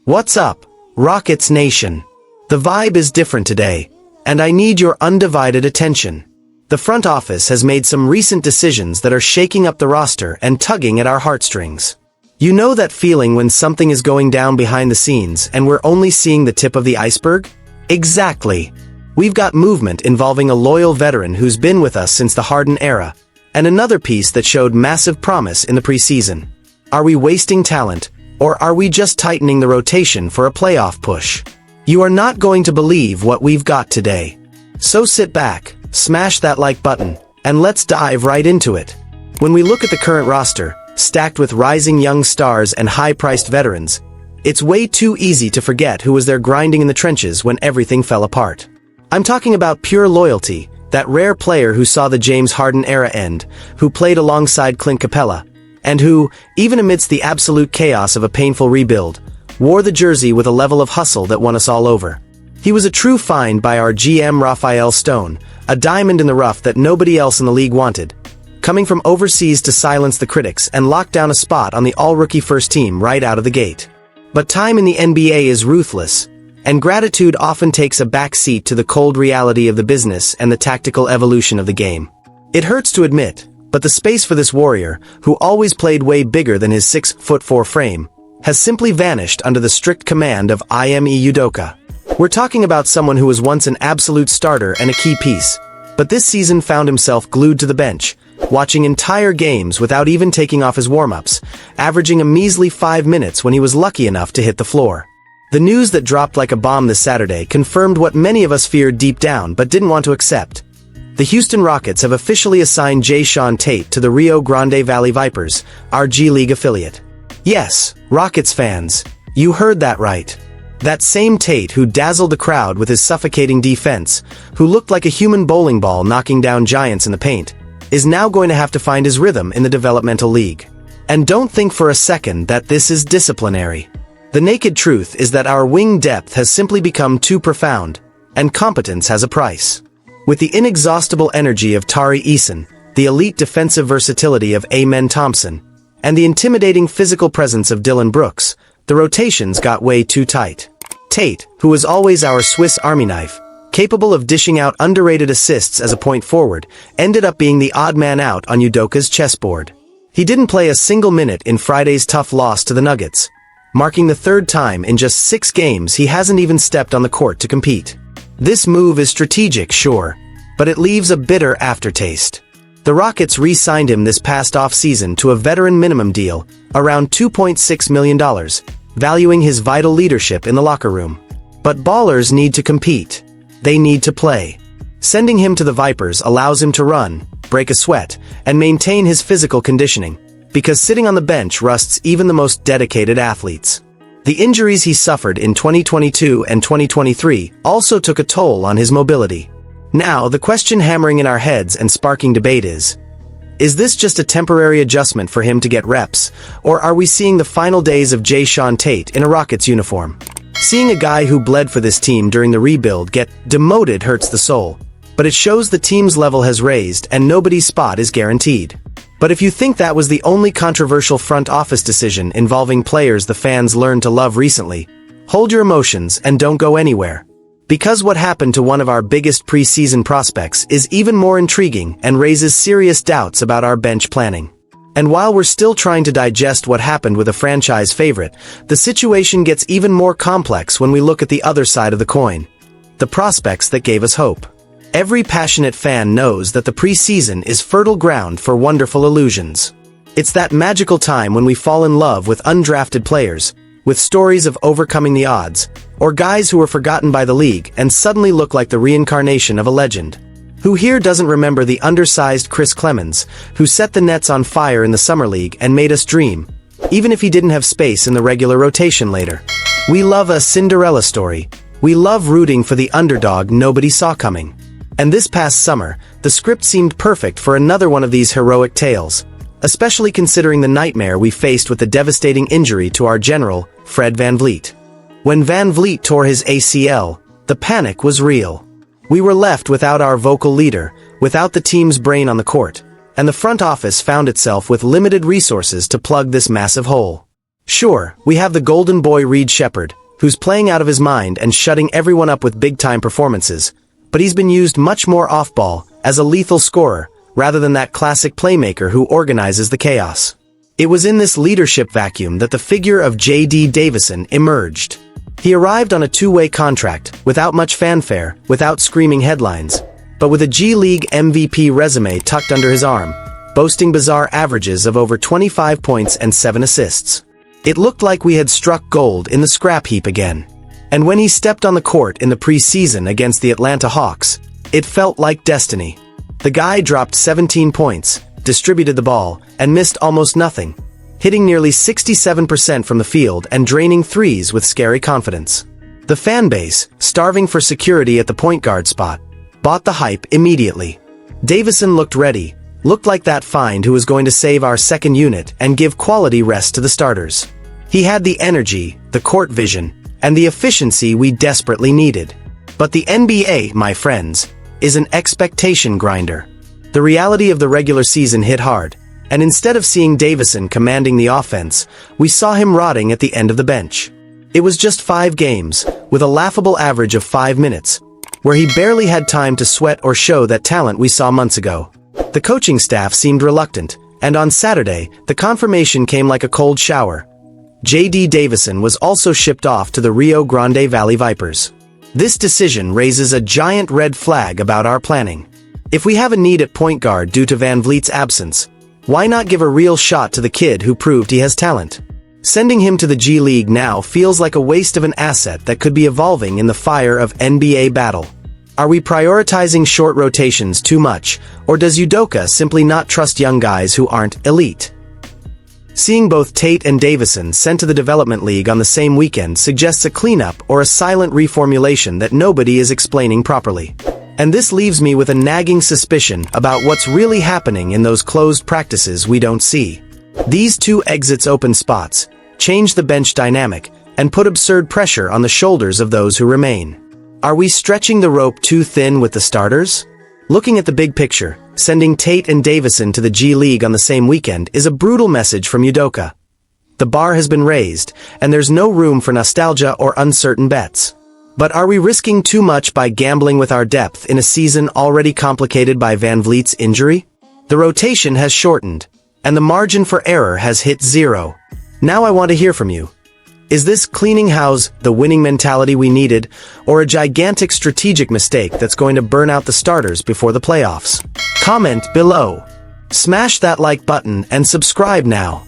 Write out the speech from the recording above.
What's up, Rockets Nation? The vibe is different today, and I need your undivided attention. The front office has made some recent decisions that are shaking up the roster and tugging at our heartstrings. You know that feeling when something is going down behind the scenes and we're only seeing the tip of the iceberg? Exactly. We've got movement involving a loyal veteran who's been with us since the Harden era, and another piece that showed massive promise in the preseason. Are we wasting talent, or are we just tightening the rotation for a playoff push? You are not going to believe what we've got today. So sit back, smash that like button, and let's dive right into it. When we look at the current roster, stacked with rising young stars and high-priced veterans, it's way too easy to forget who was there grinding in the trenches when everything fell apart. I'm talking about pure loyalty, that rare player who saw the James Harden era end, who played alongside Clint Capella, and who, even amidst the absolute chaos of a painful rebuild, wore the jersey with a level of hustle that won us all over. He was a true find by our GM Raphael Stone, a diamond in the rough that nobody else in the league wanted, coming from overseas to silence the critics and lock down a spot on the all-rookie first team right out of the gate. But time in the NBA is ruthless, and gratitude often takes a back seat to the cold reality of the business and the tactical evolution of the game. It hurts to admit, but the space for this warrior, who always played way bigger than his 6'4" frame, has simply vanished under the strict command of Ime Udoka. We're talking about someone who was once an absolute starter and a key piece, but this season found himself glued to the bench, watching entire games without even taking off his warm-ups, averaging a measly 5 minutes when he was lucky enough to hit the floor. The news that dropped like a bomb this Saturday confirmed what many of us feared deep down but didn't want to accept. The Houston Rockets have officially assigned Tate to the Rio Grande Valley Vipers, our G League affiliate. Yes, Rockets fans, you heard that right. That same Tate who dazzled the crowd with his suffocating defense, who looked like a human bowling ball knocking down giants in the paint, is now going to have to find his rhythm in the developmental league. And don't think for a second that this is disciplinary. The naked truth is that our wing depth has simply become too profound, and competence has a price. With the inexhaustible energy of Tari Eason, the elite defensive versatility of Amen Thompson, and the intimidating physical presence of Dylan Brooks, the rotations got way too tight. Tate, who was always our Swiss Army knife, capable of dishing out underrated assists as a point forward, ended up being the odd man out on Udoka's chessboard. He didn't play a single minute in Friday's tough loss to the Nuggets, marking the third time in just 6 games he hasn't even stepped on the court to compete. This move is strategic, sure, but it leaves a bitter aftertaste. The Rockets re-signed him this past off-season to a veteran minimum deal, around $2.6 million, valuing his vital leadership in the locker room. But ballers need to compete. They need to play. Sending him to the Vipers allows him to run, break a sweat, and maintain his physical conditioning, because sitting on the bench rusts even the most dedicated athletes. The injuries he suffered in 2022 and 2023 also took a toll on his mobility. Now, the question hammering in our heads and sparking debate is this just a temporary adjustment for him to get reps, or are we seeing the final days of Tate in a Rockets uniform? Seeing a guy who bled for this team during the rebuild get demoted hurts the soul, but it shows the team's level has raised and nobody's spot is guaranteed. But if you think that was the only controversial front office decision involving players the fans learned to love recently, hold your emotions and don't go anywhere. Because what happened to one of our biggest preseason prospects is even more intriguing and raises serious doubts about our bench planning. And while we're still trying to digest what happened with a franchise favorite, the situation gets even more complex when we look at the other side of the coin. The prospects that gave us hope. Every passionate fan knows that the preseason is fertile ground for wonderful illusions. It's that magical time when we fall in love with undrafted players, with stories of overcoming the odds, or guys who were forgotten by the league and suddenly look like the reincarnation of a legend. Who here doesn't remember the undersized Chris Clemens, who set the Nets on fire in the Summer League and made us dream, even if he didn't have space in the regular rotation later? We love a Cinderella story. We love rooting for the underdog nobody saw coming. And this past summer, the script seemed perfect for another one of these heroic tales, especially considering the nightmare we faced with the devastating injury to our general, Fred VanVleet. When VanVleet tore his ACL, the panic was real. We were left without our vocal leader, without the team's brain on the court, and the front office found itself with limited resources to plug this massive hole. Sure, we have the golden boy Reed Shepherd, who's playing out of his mind and shutting everyone up with big-time performances, but he's been used much more off-ball, as a lethal scorer, rather than that classic playmaker who organizes the chaos. It was in this leadership vacuum that the figure of J.D. Davidson emerged. He arrived on a two-way contract, without much fanfare, without screaming headlines, but with a G-League MVP resume tucked under his arm, boasting bizarre averages of over 25 points and 7 assists. It looked like we had struck gold in the scrap heap again. And when he stepped on the court in the preseason against the Atlanta Hawks, it felt like destiny. The guy dropped 17 points, distributed the ball, and missed almost nothing, hitting nearly 67% from the field and draining threes with scary confidence. The fan base, starving for security at the point guard spot, bought the hype immediately. Davidson looked ready, looked like that find who was going to save our second unit and give quality rest to the starters. He had the energy, the court vision, and the efficiency we desperately needed. But the NBA, my friends, is an expectation grinder. The reality of the regular season hit hard, and instead of seeing Davidson commanding the offense, we saw him rotting at the end of the bench. It was just 5 games, with a laughable average of 5 minutes, where he barely had time to sweat or show that talent we saw months ago. The coaching staff seemed reluctant, and on Saturday, the confirmation came like a cold shower. J.D. Davidson was also shipped off to the Rio Grande Valley Vipers. This decision raises a giant red flag about our planning. If we have a need at point guard due to Van Vliet's absence, why not give a real shot to the kid who proved he has talent? Sending him to the G League now feels like a waste of an asset that could be evolving in the fire of NBA battle. Are we prioritizing short rotations too much, or does Udoka simply not trust young guys who aren't elite? Seeing both Tate and Davidson sent to the development league on the same weekend suggests a cleanup or a silent reformulation that nobody is explaining properly. And this leaves me with a nagging suspicion about what's really happening in those closed practices we don't see. These 2 exits open spots, change the bench dynamic, and put absurd pressure on the shoulders of those who remain. Are we stretching the rope too thin with the starters? Looking at the big picture, sending Tate and Davidson to the G League on the same weekend is a brutal message from Udoka. The bar has been raised, and there's no room for nostalgia or uncertain bets. But are we risking too much by gambling with our depth in a season already complicated by Van Vliet's injury? The rotation has shortened, and the margin for error has hit 0. Now I want to hear from you. Is this cleaning house the winning mentality we needed, or a gigantic strategic mistake that's going to burn out the starters before the playoffs? Comment below. Smash that like button and subscribe now.